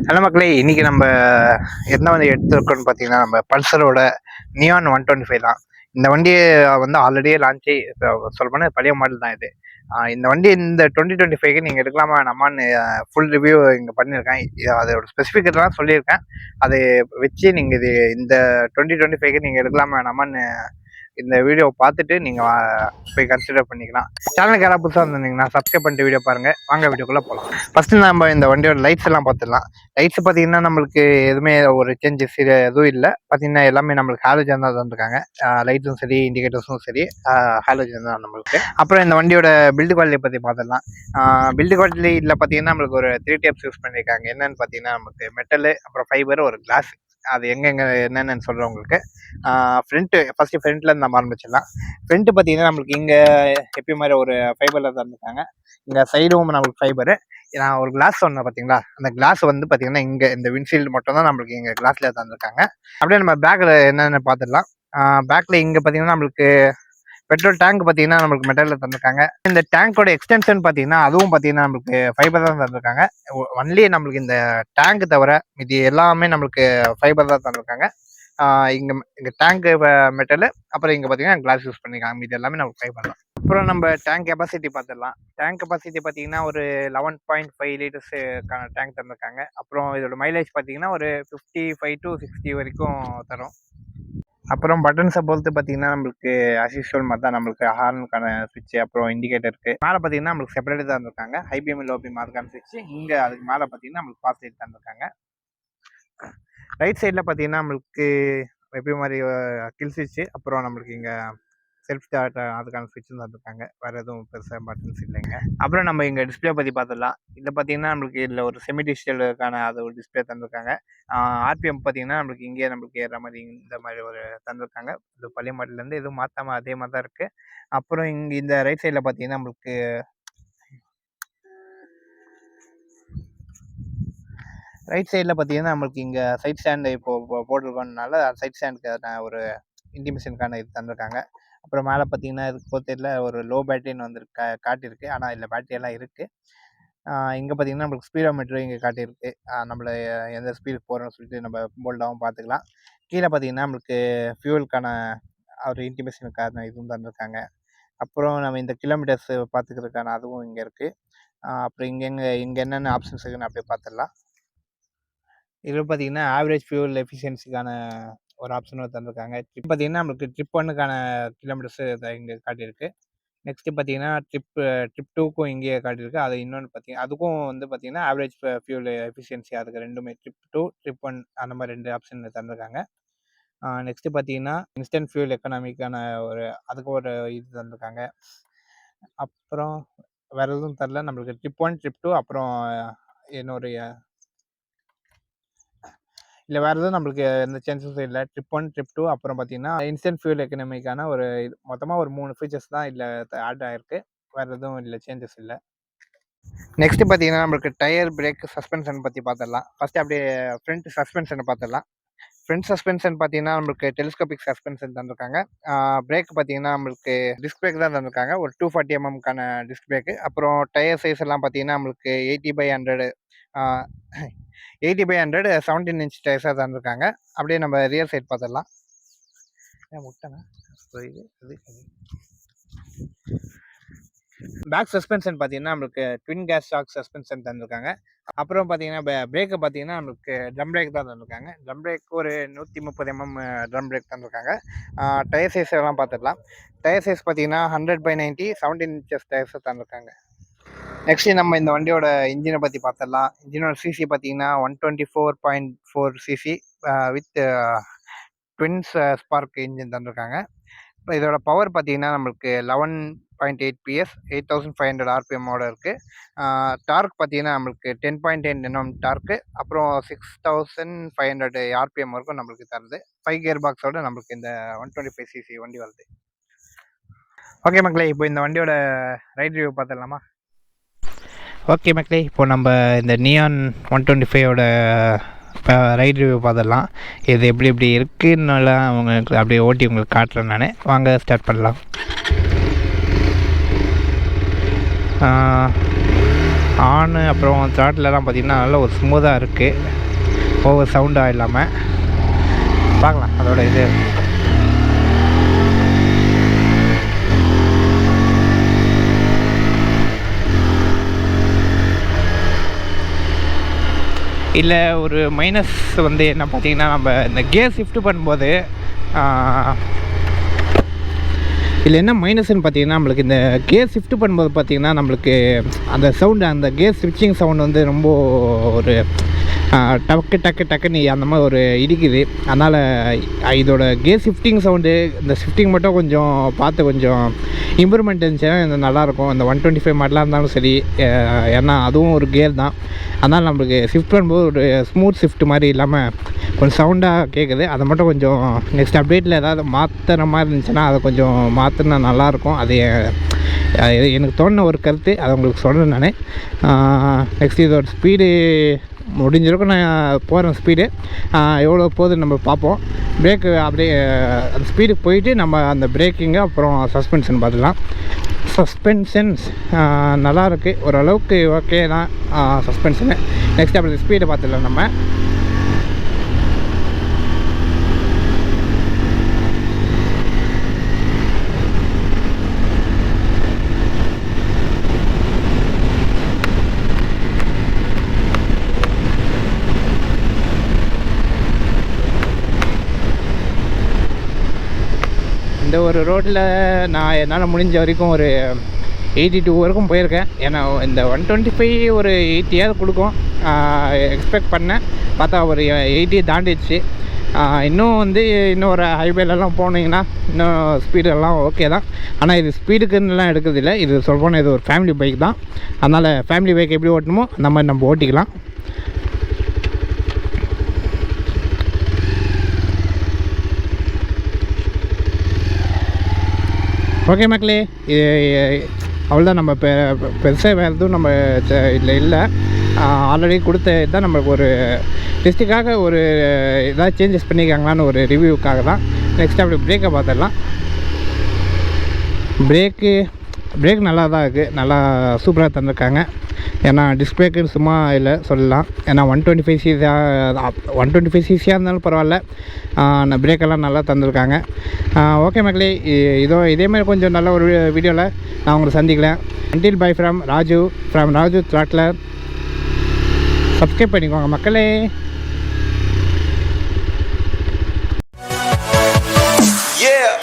Hello மக்களே, இன்னைக்கு நம்ம என்ன வந்து எடுத்துருக்கோம்னு பார்த்தீங்கன்னா, நம்ம பல்சரோட நியான் 125 தான். இந்த வண்டி வந்து ஆல்ரெடியே லான்ச்சு. சொல்லப்போனால் பழைய மாடல் தான் இது. இந்த வண்டி இந்த 2025க்கு நீங்கள் எடுக்கலாமா வேணாமான்னு ஃபுல் ரிவ்யூ இங்கே பண்ணியிருக்கேன். அதோட ஸ்பெசிஃபிகேட்லாம் சொல்லியிருக்கேன். அதை வச்சு நீங்கள் இது இந்த 2025க்கு நீங்கள் எடுக்கலாமா வேணாமான்னு இந்த வீடியோ பார்த்துட்டு நீங்கள் போய் கன்சிடர் பண்ணிக்கலாம். சேனலுக்கு யாராவது புதுசாக இருந்தீங்கன்னா சப்ஸ்கிரைப் பண்ணிட்டு வீடியோ பாருங்கள். வாங்க வீடியோக்குள்ளே போகலாம். ஃபஸ்ட்டு நம்ம இந்த வண்டியோட லைட்ஸ் எல்லாம் பார்த்துடலாம். லைட்ஸ் பார்த்தீங்கன்னா நம்மளுக்கு எதுவுமே ஒரு சேஞ்சஸ் எதுவும் இல்லை. பார்த்தீங்கன்னா எல்லாமே நம்மளுக்கு ஹாலோஜன் தான் தந்துருக்காங்க. லைட்ஸும் சரி, இண்டிகேட்டர்ஸும் சரி, ஹாலோஜன் தான் நம்மளுக்கு. அப்புறம் இந்த வண்டியோட பில்டு குவாலிட்டியை பற்றி பார்த்துடலாம். பில்டு குவாலிட்டியில் பார்த்தீங்கன்னா நம்மளுக்கு ஒரு 3 டைப்ஸ் யூஸ் பண்ணியிருக்காங்க. என்னென்னு பார்த்தீங்கன்னா நமக்கு மெட்டலு, அப்புறம் ஃபைபர், ஒரு கிளாஸ். அது எங்கெங்கே என்னென்னு சொல்கிறேன் உங்களுக்கு. ஃபஸ்ட்டு ஃப்ரண்ட்லேருந்து நம்ம ஆரம்பிச்சிடலாம். ஃப்ரண்ட்டு பார்த்தீங்கன்னா நம்மளுக்கு இங்கே எப்பயும் மாதிரி ஒரு ஃபைபரில் தந்துருக்காங்க. இங்கே சைடும் நம்மளுக்கு ஃபைபரு. நான் ஒரு கிளாஸ் சொன்னேன் பார்த்தீங்களா, அந்த கிளாஸ் வந்து பார்த்தீங்கன்னா இங்கே இந்த விண்ட்ஷீல்டு மட்டும் தான் நம்மளுக்கு இங்கே கிளாஸில் தந்துருக்காங்க. அப்படியே நம்ம பேக்கில் என்னென்னு பார்த்துடலாம். பேக்கில் இங்கே பார்த்தீங்கன்னா நம்மளுக்கு பெட்ரோல் டேங்க் பார்த்தீங்கன்னா நம்மளுக்கு மெட்டலில் தந்திருக்காங்க. இந்த டேங்கோட எக்ஸ்டென்ஷன் பார்த்தீங்கன்னா அதுவும் பார்த்தீங்கன்னா நம்மளுக்கு ஃபைபர் தான் தந்திருக்காங்க. ஒன்லி நம்மளுக்கு இந்த டேங்க் தவிர இது எல்லாமே நம்மளுக்கு ஃபைபர் தான் தந்திருக்காங்க. இங்கே டேங்க் மெட்டலு, அப்புறம் இங்கே பார்த்தீங்கன்னா கிளாஸ் யூஸ் பண்ணியிருக்காங்க. இது எல்லாமே நம்மளுக்கு ஃபைபர் தான். அப்புறம் நம்ம டேங்க் கெப்பாசிட்டி பார்த்துடலாம். டேங்க் கெப்பாசிட்டி பார்த்தீங்கன்னா ஒரு 11.5 லிட்டர்ஸுக்கான டேங்க் தந்திருக்காங்க. அப்புறம் இதோட மைலேஜ் பார்த்தீங்கன்னா ஒரு 55 to 60 வரைக்கும் தரும். அப்புறம் பட்டன்ஸை பொறுத்து பார்த்தீங்கன்னா நம்மளுக்கு அஸ்யூஷுவல் மாதிரி தான் நம்மளுக்கு ஹார்னுக்கான ஸ்விட்ச், அப்புறம் இண்டிகேட்டர் இருக்குது. மேலே பார்த்தீங்கன்னா நம்மளுக்கு செப்பரேட் தான் இருந்திருக்காங்க. ஹை பீம், லோ பீம் அதுக்கான ஸ்விட்ச். இங்கே அதுக்கு மேலே பார்த்தீங்கன்னா நம்மளுக்கு ஃபாஸ்ட் லைட் தந்திருக்காங்க. ரைட் சைடில் பார்த்தீங்கன்னா நம்மளுக்கு எப்பயும் மாதிரி கில் ஸ்விட்ச், அப்புறம் நம்மளுக்கு இங்கே செல்ஃப் ஸ்டார்ட் அதுக்கான ஸ்விட்சும் தந்துருக்காங்க. வேறு எதுவும் பெருசாக பட்டன்ஸ் இல்லைங்க. அப்புறம் நம்ம இங்கே டிஸ்பிளே பற்றி பார்த்துடலாம். இதில் பார்த்தீங்கன்னா நம்மளுக்கு இதில் ஒரு செமி டிஜிட்டலுக்கான அது ஒரு டிஸ்பிளே தந்திருக்காங்க. ஆர்பிஎம் பார்த்தீங்கன்னா நம்மளுக்கு இங்கே நம்மளுக்கு ஏற மாதிரி இந்த மாதிரி ஒரு தந்திருக்காங்க. இது பழைய மாடலேருந்து எதுவும் மாற்றாமல் அதே மாதிரி தான் இருக்குது. அப்புறம் இங்கே இந்த ரைட் சைடில் பார்த்தீங்கன்னா நம்மளுக்கு ரைட் சைடில் பார்த்தீங்கன்னா நம்மளுக்கு இங்கே சைட் ஸ்டாண்டு இப்போ போட்டிருக்கோனால சைட் ஸ்டாண்டுக்கு ஒரு இன்டிமேஷனுக்கான இது தந்திருக்காங்க. அப்புறம் மேலே பார்த்தீங்கன்னா இதுக்கு பொறுத்தல ஒரு லோ பேட்டரின்னு வந்து காட்டியிருக்கு. ஆனால் இதில் பேட்டரியெல்லாம் இருக்குது. இங்கே பார்த்தீங்கன்னா நம்மளுக்கு ஸ்பீடோ மீட்டரும் இங்கே காட்டியிருக்கு. நம்மளை எந்த ஸ்பீடுக்கு போகிறோன்னு சொல்லிட்டு நம்ம போல்டாகவும் பார்த்துக்கலாம். கீழே பார்த்தீங்கன்னா நம்மளுக்கு ஃபியூலுக்கான ஒரு இன்டிமேஷனுக்கான இதுவும் தந்திருக்காங்க. அப்புறம் நம்ம இந்த கிலோமீட்டர்ஸ் பார்த்துக்கிறதுக்கான அதுவும் இங்கே இருக்குது. அப்புறம் இங்கே என்னென்ன ஆப்ஷன்ஸ் இருக்குன்னு அப்படியே பார்த்துடலாம். இதில் பார்த்தீங்கன்னா ஆவரேஜ் ஃபியூல் எஃபிஷியன்சிக்கான ஒரு ஆப்ஷனும் தந்திருக்காங்க. ட்ரிப் பார்த்தீங்கன்னா நம்மளுக்கு ட்ரிப் 1க்கான கிலோமீட்டர்ஸு இங்கே காட்டியிருக்கு. நெக்ஸ்ட்டு பார்த்தீங்கன்னா ட்ரிப் 2க்கும் இங்கேயே காட்டியிருக்கு. அது இன்னொன்று பார்த்தீங்கன்னா அதுக்கும் வந்து பார்த்தீங்கன்னா ஆவரேஜ் ஃபியூல் எஃபிஷியன்சி அதுக்கு ரெண்டுமே ட்ரிப் 2, ட்ரிப் 1 அந்த மாதிரி 2 ஆப்ஷன் தந்திருக்காங்க. நெக்ஸ்ட்டு பார்த்தீங்கன்னா இன்ஸ்டன்ட் ஃபியூல் எக்கனாமிக்கான அதுக்கு ஒரு இது தந்திருக்காங்க. அப்புறம் வேறு எதுவும் தரல. நம்மளுக்கு ட்ரிப் 1, ட்ரிப் 2 அப்புறம் இன்னொரு இல்லை வேறு எதுவும் நம்மளுக்கு எந்த சேஞ்சஸும் இல்லை. ட்ரிப் 1, ட்ரிப் 2 அப்புறம் பார்த்தீங்கன்னா இன்ஸ்டன்ட் ஃபியூல் எக்கனாமிக்கான ஒரு இது மொத்தமாக ஒரு 3 ஃபீச்சர்ஸ் தான் இதில் ஆட் ஆகிருக்கு. வேறு எதுவும் இல்லை, சேஞ்சஸ் இல்லை. நெக்ஸ்ட்டு பார்த்தீங்கன்னா நம்மளுக்கு டயர், பிரேக், சஸ்பென்ஷன் பற்றி பார்த்துடலாம். ஃபஸ்ட்டு அப்படியே ஃப்ரண்ட் சஸ்பென்ஷனை பார்த்துடலாம். ஃப்ரண்ட் சஸ்பென்ஷன் பார்த்தீங்கன்னா நம்மளுக்கு டெலிஸ்கோபிக் சஸ்பென்ஷன் தந்திருக்காங்க. பிரேக் பார்த்தீங்கன்னா நம்மளுக்கு டிஸ்க் பிரேக் தான் தந்திருக்காங்க. ஒரு 240 mm டிஸ்க் பிரேக்கு. அப்புறம் டயர் சைஸ் எல்லாம் பார்த்தீங்கன்னா நம்மளுக்கு 80/100 17 inch டயர்ஸாக தந்திருக்காங்க. அப்படியே நம்ம ரியர் சைட் பார்த்துடலாம். பேக் சஸ்பென்ஷன் பார்த்தீங்கன்னா நம்மளுக்கு ட்வின் கேஸ் ஷாக் சஸ்பென்ஷன் தந்திருக்காங்க. அப்புறம் பார்த்தீங்கன்னா பிரேக்கை பார்த்தீங்கன்னா நம்மளுக்கு ட்ரம் பிரேக் தான் தந்திருக்காங்க. ட்ரம் பிரேக் ஒரு 130 mm ட்ரம் பிரேக் தந்திருக்காங்க. டயர் சைஸ் எல்லாம் பார்த்துடலாம். டயர் சைஸ் பார்த்தீங்கன்னா 100/90 17 inches டயர்ஸை தந்திருக்காங்க. நெக்ஸ்ட்டு நம்ம இந்த வண்டியோட இன்ஜினை பற்றி பார்த்துடலாம். இன்ஜினோட சிசி பார்த்தீங்கன்னா 124.4 cc with twins spark engine தந்திருக்காங்க. இப்போ இதோட பவர் பார்த்தீங்கன்னா நம்மளுக்கு 11.8 PS 8500 RPMோட இருக்குது. டார்க் பார்த்தீங்கன்னா நம்மளுக்கு 10.10 Nm டார்க்கு. அப்புறம் 6500 RPM வரைக்கும் நம்மளுக்கு தருது. 5 கியர் பாக்ஸோட நம்மளுக்கு இந்த 125 cc வண்டி வருது. ஓகே மக்களே, இப்போ இந்த வண்டியோட ரைட் ரிவ்யூ பார்த்துடலாமா? ஓகே மக்களே, இப்போது நம்ம இந்த நியான் 125ஓட ரைட் ரிவ்யூ பார்த்துடலாம். இது எப்படி இருக்குன்னால உங்களுக்கு அப்படியே ஓட்டி உங்களுக்கு காட்டுறேன் நான். வாங்க ஸ்டார்ட் பண்ணலாம். ஆனு அப்புறம் த்ராட்லலாம் பார்த்திங்கன்னா நல்ல ஒரு ஸ்மூத்தாக இருக்குது, ஓவர் சவுண்டாக இல்லாமல். பார்க்கலாம் அதோட இது. இல்லை ஒரு மைனஸ் வந்து என்ன பார்த்திங்கன்னா, நம்ம இந்த கியர் ஷிஃப்ட் பண்ணும்போது இதில் என்ன மைனஸ்ன்னு பார்த்தீங்கன்னா, நம்மளுக்கு இந்த கியர் ஷிஃப்ட் பண்ணும்போது பார்த்திங்கன்னா நம்மளுக்கு அந்த சவுண்டு, அந்த கியர் ஸ்விட்சிங் சவுண்டு வந்து ரொம்ப ஒரு டக்கு டக்கு டக்குன்னு அந்த மாதிரி ஒரு இடிக்குது. அதனால் இதோட கியர் ஷிஃப்டிங் சவுண்டு, இந்த ஷிஃப்டிங் மட்டும் கொஞ்சம் பார்த்து கொஞ்சம் இம்ப்ரூவ்மெண்ட் இருந்துச்சுன்னா இது நல்லாயிருக்கும். இந்த 125 மாடலாக இருந்தாலும் சரி, ஏன்னா அதுவும் ஒரு கியர் தான். அதனால் நம்மளுக்கு ஷிஃப்ட் பண்ணும்போது ஒரு ஸ்மூத் ஷிஃப்ட் மாதிரி இல்லாமல் கொஞ்சம் சவுண்டாக கேட்குது. அதை மட்டும் கொஞ்சம் நெக்ஸ்ட் அப்டேட்டில் ஏதாவது மாற்றுற மாதிரி இருந்துச்சுன்னா அதை கொஞ்சம் மாற்றினா நல்லாயிருக்கும். அது எனக்கு தோணுன ஒரு கருத்து, அதை உங்களுக்கு சொல்கிறேன் நான். நெக்ஸ்ட் இதோட ஸ்பீடு முடிஞ்சிருக்கும், நான் போகிறேன் ஸ்பீடு எவ்வளோ போகுதுன்னு நம்ம பார்ப்போம். பிரேக்கு அப்படியே அந்த ஸ்பீடுக்கு போயிட்டு நம்ம அந்த பிரேக்கிங்கு அப்புறம் சஸ்பென்ஷன் பார்த்துக்கலாம். சஸ்பென்ஷன்ஸ் நல்லாயிருக்கு, ஓரளவுக்கு ஓகே தான் சஸ்பென்ஷனு. நெக்ஸ்ட் அப்படி ஸ்பீடை பார்த்துக்கலாம் நம்ம. இந்த ஒரு ரோட்டில் நான் என்னால் முடிஞ்ச வரைக்கும் ஒரு 82 வரைக்கும் போயிருக்கேன். ஏன்னா இந்த 125 ஒரு 80 கொடுக்கும் எக்ஸ்பெக்ட் பண்ணேன். பார்த்தா ஒரு 80 தாண்டிடுச்சு. இன்னும் வந்து இன்னும் ஒரு ஹைவேலெலாம் போனீங்கன்னா இன்னும் ஸ்பீடெல்லாம் ஓகே தான். ஆனால் இது ஸ்பீடுக்குன்னெலாம் எடுக்கிறதில்ல. இது சொல்லப்போனால் இது ஒரு ஃபேமிலி பைக் தான். அதனால் ஃபேமிலி பைக் எப்படி ஓட்டணுமோ அந்த மாதிரி நம்ம ஓட்டிக்கலாம். ஓகே மக்களே, இது அவ்வளோதான். நம்ம பெருசாக வேறு எதுவும் நம்ம இதில் இல்லை. ஆல்ரெடி கொடுத்த இதுதான் நம்மளுக்கு ஒரு டெஸ்ட்டுக்காக ஒரு ஏதாவது சேஞ்சஸ் பண்ணியிருக்காங்களான்னு ஒரு ரிவ்யூக்காக தான். நெக்ஸ்ட் அப்படி பிரேக்கை பார்த்துடலாம். பிரேக் நல்லா தான் இருக்குது, நல்லா சூப்பராக தந்திருக்காங்க. ஏன்னா டிஸ்பிளேக்குன்னு சும்மா இல்லை சொல்லலாம். ஏன்னா 125 சிசியாக இருந்தாலும் பரவாயில்ல, நான் பிரேக்கெல்லாம் நல்லா தந்திருக்காங்க. ஓகே மக்களே, இதேமாதிரி கொஞ்சம் நல்ல ஒரு வீடியோவில் நான் உங்களை சந்திக்கிறேன். Until bye from Raju Throttler. Subscribe பண்ணிக்கோங்க மக்களே. Yeah.